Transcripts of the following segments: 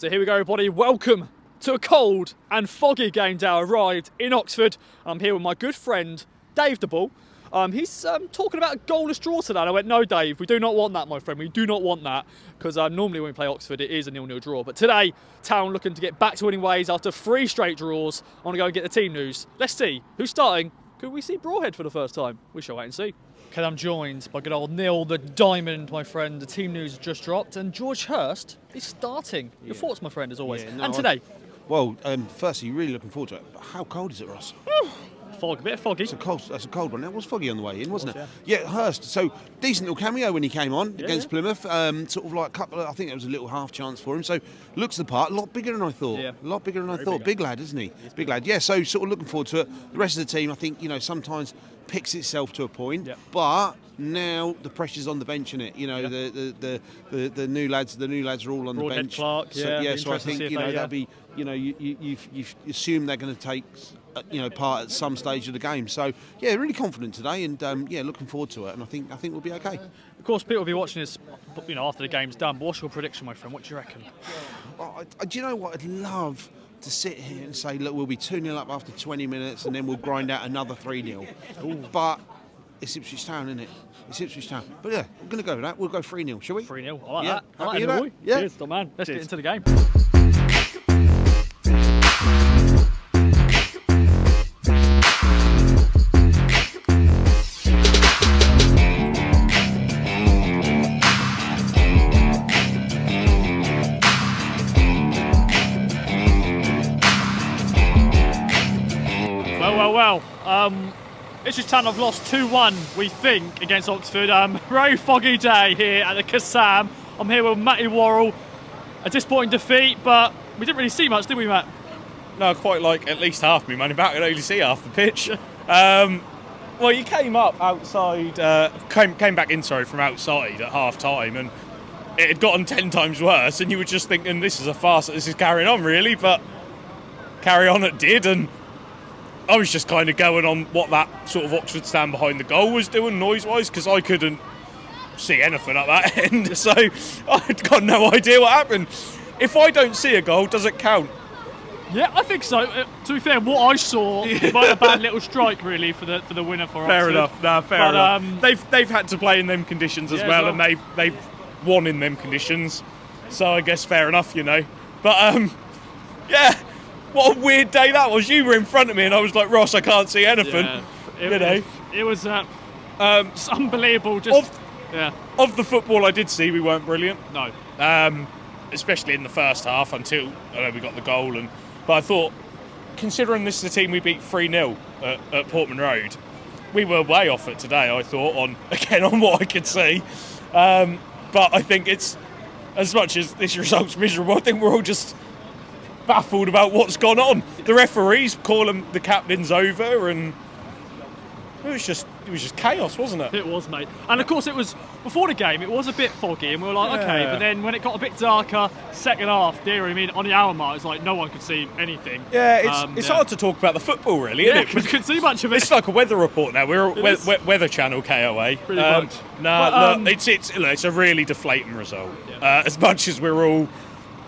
So here we go, everybody. Welcome to a cold and foggy game day. I arrived in Oxford. I'm here with my good friend, Dave the Ball. He's talking about a goalless draw today. And I went, no, Dave, we do not want that, my friend. We do not want that. Because normally when we play Oxford, it is a 0-0 draw. But today, Town looking to get back to winning ways after 3 straight draws. I want to go and get the team news. Let's see who's starting. Could we see Broadhead for the first time? We shall wait and see. Okay, I'm joined by good old Neil the Diamond, my friend. The team news has just dropped, and George Hurst is starting. Your thoughts, my friend, as always. Yeah, no, and today? Well, firstly, really looking forward to it. But how cold is it, Ross? Fog, a bit foggy. That's a cold one. It was foggy on the way in, wasn't it? Yeah, Hurst. So decent little cameo when he came on against Plymouth. Sort of like a couple of, I think it was a little half chance for him. So looks the part. A lot bigger than I thought. Yeah. A lot bigger than I thought. Big lad, isn't he? Big lad. Yeah. So sort of looking forward to it. The rest of the team, I think, sometimes picks itself to a point. Yep. But now the pressure's on the bench, innit? The new lads. The new lads are all on Broadhead, the bench. Clark, So I think that'll be. You assume they're going to take part at some stage of the game. So yeah, really confident today, and looking forward to it. And I think we'll be okay. Of course, people will be watching this, after the game's done. But what's your prediction, my friend? What do you reckon? Do you know what? I'd love to sit here and say, look, we'll be 2-0 up after 20 minutes, and then we'll grind out another 3-0. But it's Ipswich Town, isn't it? It's Ipswich Town. But yeah, we're going to go with that. We'll go 3-0, shall we? 3-0. I like that. I Happy like that, with boy. that? Yeah. Cheers, top man. Let's get into the game. Ipswich Town have lost 2-1, we think, against Oxford. Very foggy day here at the Kassam. I'm here with Matty Worrell. A disappointing defeat, but we didn't really see much, did we, Matt? No, quite like at least half me money back. I could only see half the pitch. Well, you came up outside, came back inside from outside at half time, and it had gotten 10 times worse, and you were just thinking, this is a farce, this is carrying on, really, but carry on it did, and I was just kind of going on what that sort of Oxford stand behind the goal was doing noise-wise, because I couldn't see anything at that end, so I'd got no idea what happened. If I don't see a goal, does it count? Yeah, I think so. To be fair, what I saw was a bad little strike, really, for the winner for fair Oxford. Enough. No, fair enough. They've had to play in them conditions as well, and they've won in them conditions, so I guess fair enough, But yeah. What a weird day that was. You were in front of me and I was like, Ross, I can't see anything. Yeah, it was it's unbelievable. Of the football I did see, we weren't brilliant. No. Especially in the first half until we got the goal. But I thought, considering this is the team we beat 3-0 at Portman Road, we were way off it today, I thought, on what I could see. But I think it's, as much as this result's miserable, I think we're all just baffled about what's gone on. The referees calling the captains over, and it was just chaos, wasn't it? It was, mate. And of course, it was before the game. It was a bit foggy, and we were like, okay. But then when it got a bit darker, second half, on the hour mark, it's like no one could see anything. Yeah, it's hard to talk about the football, really, isn't it? Because we couldn't see much of it. It's like a weather report now. We're Weather Channel KOA. Pretty much. It's a really deflating result. Yeah. As much as we're all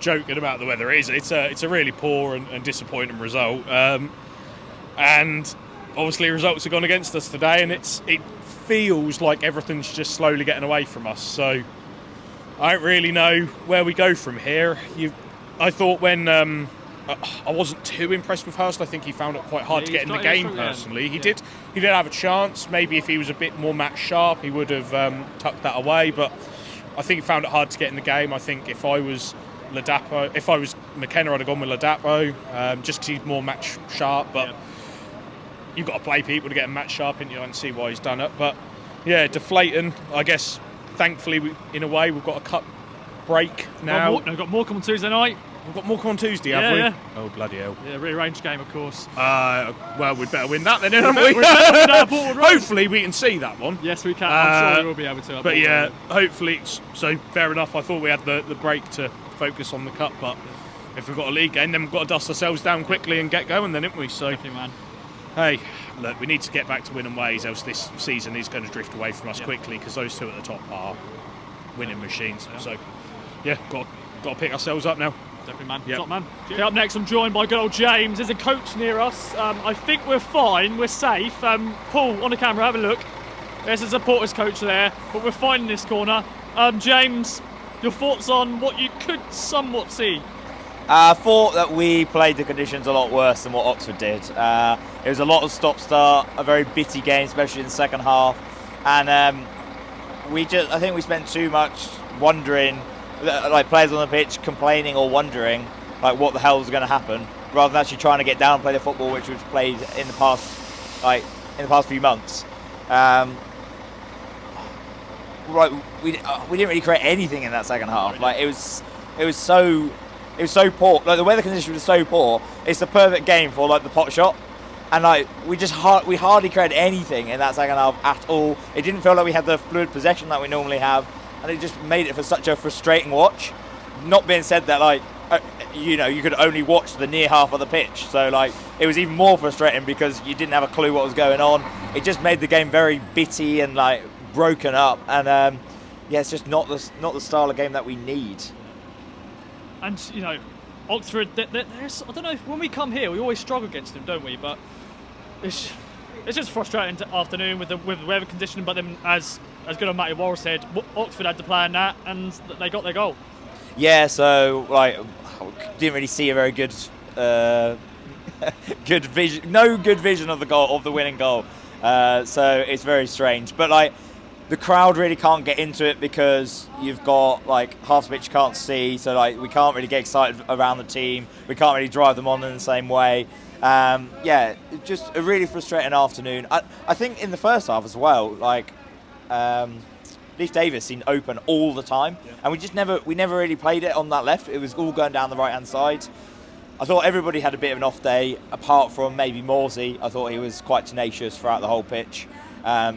joking about the weather, it's a really poor and disappointing result, and obviously results have gone against us today, and it feels like everything's just slowly getting away from us, so I don't really know where we go from here. I thought when I wasn't too impressed with Hurst. I think he found it quite hard to get in the game personally. He did have a chance. Maybe if he was a bit more match sharp he would have tucked that away, but I think he found it hard to get in the game. I think if I was McKenna, I'd have gone with Ladapo, just because he's more match sharp. But you've got to play people to get them match sharp, and you don't see why he's done it. But yeah, deflating. I guess thankfully, in a way, we've got a cup break now. We've got Morecambe on Tuesday night. We've got Morecambe on Tuesday, have we? Yeah. Oh, bloody hell. Yeah, rearranged game, of course. Well, we'd better win that then, haven't we? Hopefully we can see that one. Yes, we can. I'm sure we will be able to. But yeah, hopefully. So fair enough. I thought we had the break to focus on the cup, but if we've got a league game, then we've got to dust ourselves down quickly and get going then, haven't we? So, definitely, man. Hey, look, we need to get back to winning ways, else this season is going to drift away from us quickly, because those two at the top are winning machines. So, yeah, got to pick ourselves up now. Definitely, man. Yep. Top man. Okay, up next, I'm joined by good old James. There's a coach near us. I think we're fine. We're safe. Paul, on the camera, have a look. There's a supporters coach there, but we're fine in this corner. James, your thoughts on what you could somewhat see? I thought that we played the conditions a lot worse than what Oxford did. It was a lot of stop-start, a very bitty game, especially in the second half. And I think we spent too much wondering, like players on the pitch complaining or wondering, like what the hell was going to happen, rather than actually trying to get down and play the football which we've played in the past few months. Right, we didn't really create anything in that second half. Like it was so poor. Like the weather conditions were so poor. It's the perfect game for like the pot shot, and like we hardly created anything in that second half at all. It didn't feel like we had the fluid possession that we normally have, and it just made it for such a frustrating watch. Not being said that like you could only watch the near half of the pitch, so like it was even more frustrating because you didn't have a clue what was going on. It just made the game very bitty and like broken up, and it's just not the style of game that we need. And Oxford, there's, I don't know, when we come here we always struggle against them, don't we? But it's just frustrating afternoon with the weather condition. But then as good old Matty Worrell said, Oxford had to plan that and they got their goal. Yeah, so like didn't really see a very good good vision of the goal, of the winning goal. So it's very strange, but like the crowd really can't get into it because you've got like half the pitch you can't see, so like we can't really get excited around the team. We can't really drive them on in the same way. Just a really frustrating afternoon. I think in the first half as well, like Leif Davis seemed open all the time, and we never really played it on that left. It was all going down the right hand side. I thought everybody had a bit of an off day, apart from maybe Morsey. I thought he was quite tenacious throughout the whole pitch.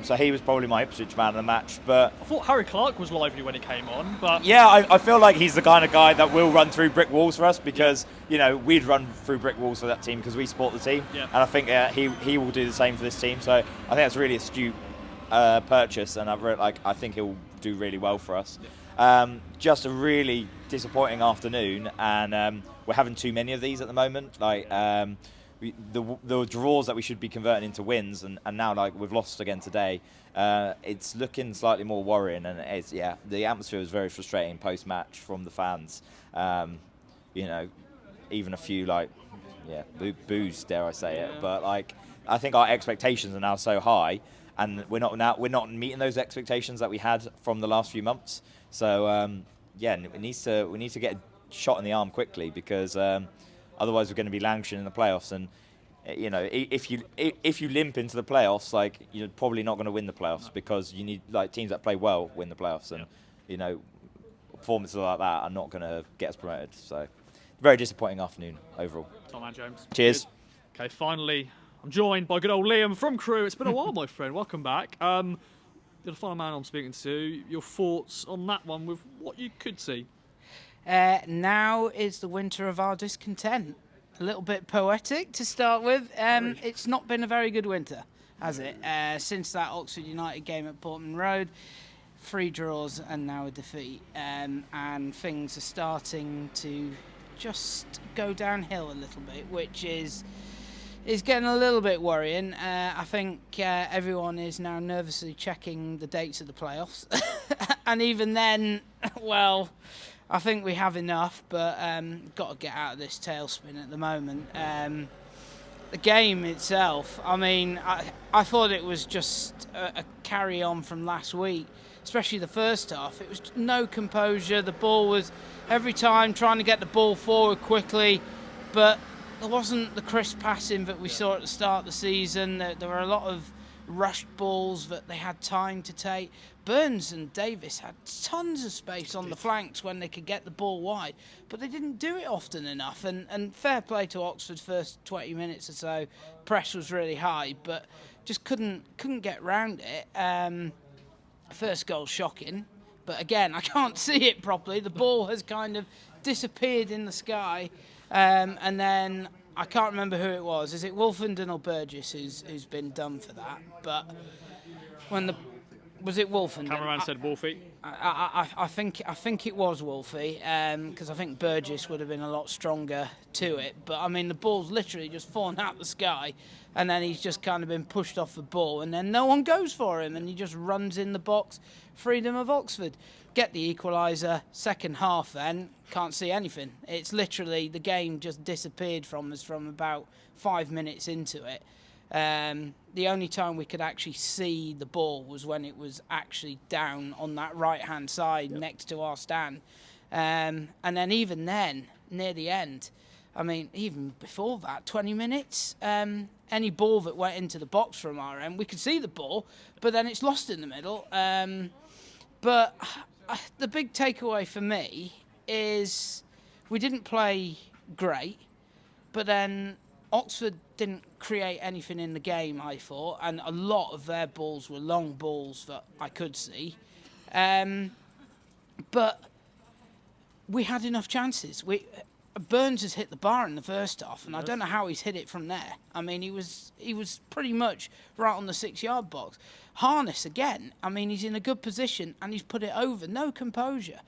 So he was probably my Ipswich man of the match. But I thought Harry Clark was lively when he came on. But yeah, I feel like he's the kind of guy that will run through brick walls for us because we'd run through brick walls for that team because we support the team, and I think he will do the same for this team. So I think that's a really astute purchase, and I think he'll do really well for us. Just a really disappointing afternoon, and we're having too many of these at the moment. Like the draws that we should be converting into wins, and now like we've lost again today. It's looking slightly more worrying, and the atmosphere was very frustrating post match from the fans. Even a few boos, dare I say it, but like I think our expectations are now so high, and we're not meeting those expectations that we had from the last few months. So we need to get a shot in the arm quickly because otherwise we're going to be languishing in the playoffs. And if you limp into the playoffs, like you're probably not going to win the playoffs because you need like teams that play well win the playoffs, and performances like that are not going to get us promoted. So very disappointing afternoon overall. Top man, James. Cheers. Okay, finally, I'm joined by good old Liam from Crew. It's been a while, my friend. Welcome back. You're the final man I'm speaking to. Your thoughts on that one with what you could see? Now is the winter of our discontent. A little bit poetic to start with. It's not been a very good winter, has it? Since that Oxford United game at Portman Road, 3 draws and now a defeat. And things are starting to just go downhill a little bit, which is getting a little bit worrying. I think everyone is now nervously checking the dates of the playoffs. And even then, well, I think we have enough, but got to get out of this tailspin at the moment. The game itself, I mean, I thought it was just a carry-on from last week, especially the first half. It was no composure. The ball was every time trying to get the ball forward quickly, but there wasn't the crisp passing that we saw at the start of the season. There were a lot of rushed balls that they had time to take. Burns and Davis had tons of space on the flanks when they could get the ball wide, but they didn't do it often enough. And fair play to Oxford's first 20 minutes or so. Press was really high, but just couldn't get round it. First goal shocking, but again, I can't see it properly. The ball has kind of disappeared in the sky, and then I can't remember who it was. Is it Wolfenden or Burgess who's been done for that? But when the Was it Wolfen? Cameraman said Wolfie. I think it was Wolfie, because I think Burgess would have been a lot stronger to it. But I mean, the ball's literally just fallen out the sky, and then he's just kind of been pushed off the ball, and then no one goes for him, and he just runs in the box. Freedom of Oxford. Get the equaliser. Second half, then can't see anything. It's literally the game just disappeared from us from about 5 minutes into it. The only time we could actually see the ball was when it was actually down on that right-hand side next to our stand. And then even then, near the end, I mean, even before that, 20 minutes, any ball that went into the box from our end, we could see the ball, but then it's lost in the middle. But the big takeaway for me is we didn't play great, but then Oxford didn't create anything in the game, I thought, and a lot of their balls were long balls that I could see. But we had enough chances. Burns has hit the bar in the first half, and I don't know how he's hit it from there. I mean, he was pretty much right on the 6-yard box. Harness again. I mean, he's in a good position, and he's put it over. No composure.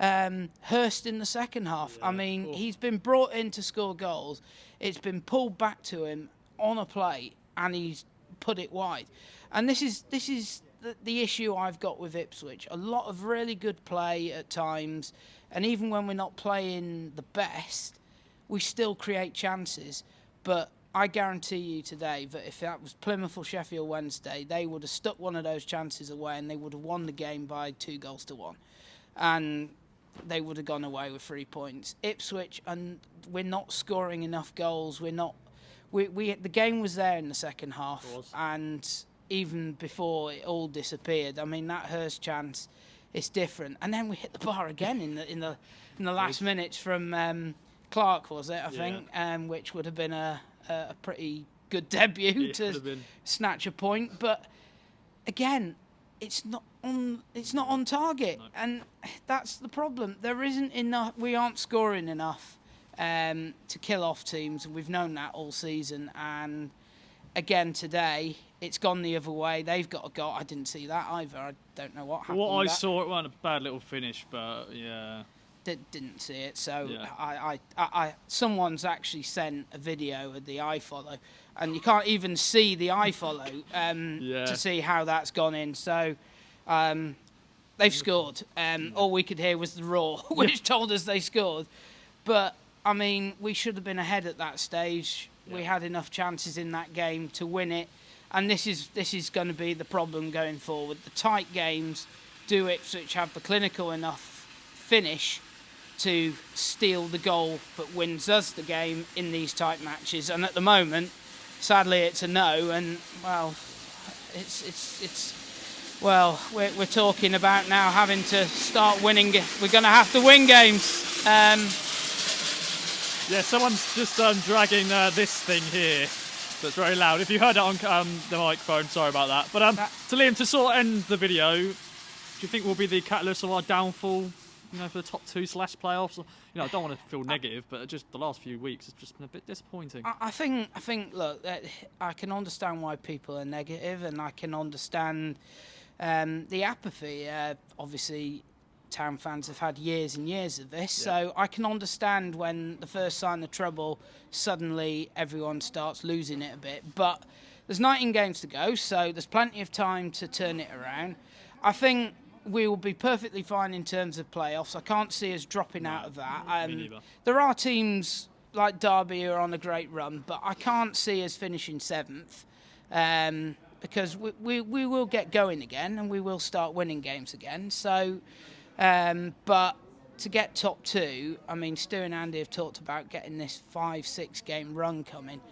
Hurst in the second half. I mean, he's been brought in to score goals. It's been pulled back to him on a plate, and he's put it wide. And this is the issue I've got with Ipswich. A lot of really good play at times, and even when we're not playing the best, we still create chances. But I guarantee you today that if that was Plymouth or Sheffield Wednesday, they would have stuck one of those chances away, and they would have won the game by 2-1. And they would have gone away with 3 points. Ipswich, and we're not scoring enough goals. The game was there in the second half, and even before it all disappeared. I mean, that Hurst chance, it's different. And then we hit the bar again in the last minutes from Clark, was it? I think, which would have been a pretty good debut to snatch a point. But again, it's not on target, and that's the problem. There isn't enough. We aren't scoring enough to kill off teams, and we've known that all season. And again today, it's gone the other way. They've got a goal. I didn't see that either. I don't know what happened. What I saw, it wasn't a bad little finish, but yeah. Didn't see it. So I someone's actually sent a video of the iFollow, and you can't even see the iFollow to see how that's gone in. So they've scored. All we could hear was the roar, which told us they scored. But I mean, we should have been ahead at that stage. We had enough chances in that game to win it, and this is going to be the problem going forward. The tight games do Ipswich have the clinical enough finish to steal the goal that wins us the game in these tight matches? And at the moment, sadly, it's a no. And well, we're talking about now having to start winning. We're going to have to win games. Yeah, someone's just dragging this thing here. That's very loud. If you heard it on the microphone, sorry about that. But to Liam, to sort of end the video, do you think will be the catalyst of our downfall? You know, for the top 2/playoffs. You know, I don't want to feel negative, but just the last few weeks has just been a bit disappointing. I think. Look, I can understand why people are negative, and I can understand the apathy. Obviously, Town fans have had years and years of this, so I can understand when the first sign of trouble, suddenly everyone starts losing it a bit. But there's 19 games to go, so there's plenty of time to turn it around. I think we will be perfectly fine in terms of playoffs. I can't see us dropping out of that. Me neither. There are teams like Derby who are on a great run, but I can't see us finishing 7th because we will get going again and we will start winning games again. So, but to get top 2, I mean, Stu and Andy have talked about getting this 5-6 game run coming.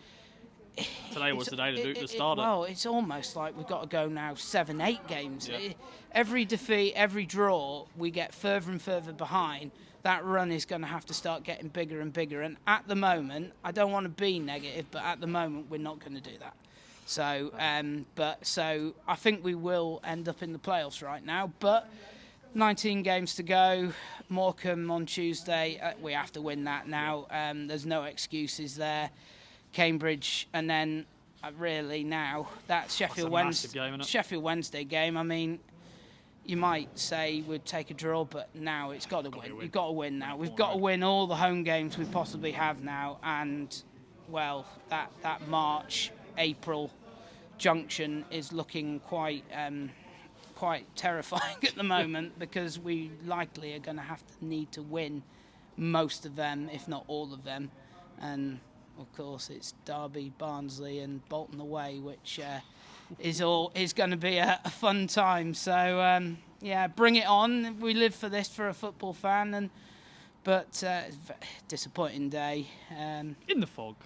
Today was the day to do the start. Well, it's almost like we've got to go now 7-8 games. Yeah. Every defeat, every draw, we get further and further behind. That run is going to have to start getting bigger and bigger. And at the moment, I don't want to be negative, but at the moment, we're not going to do that. So, so I think we will end up in the playoffs right now. But 19 games to go. Morecambe on Tuesday. We have to win that now. There's no excuses there. Cambridge, and then really now that Sheffield Wednesday game. I mean, you might say we'd take a draw, but now it's got to win. You've got to win now. We've got to win all the home games we possibly have now, and well, that March, April junction is looking quite terrifying at the moment, because we likely are going to have to need to win most of them, if not all of them, and of course it's Derby, Barnsley, and Bolton away, which is going to be a fun time. So yeah, bring it on. We live for this for a football fan, but disappointing day. In the fog.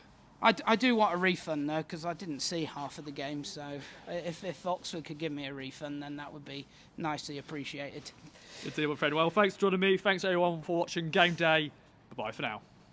I do want a refund though, because I didn't see half of the game. So if Oxford could give me a refund, then that would be nicely appreciated. Good deal, my friend. Well, thanks for joining me. Thanks everyone for watching Game Day. Bye-bye for now.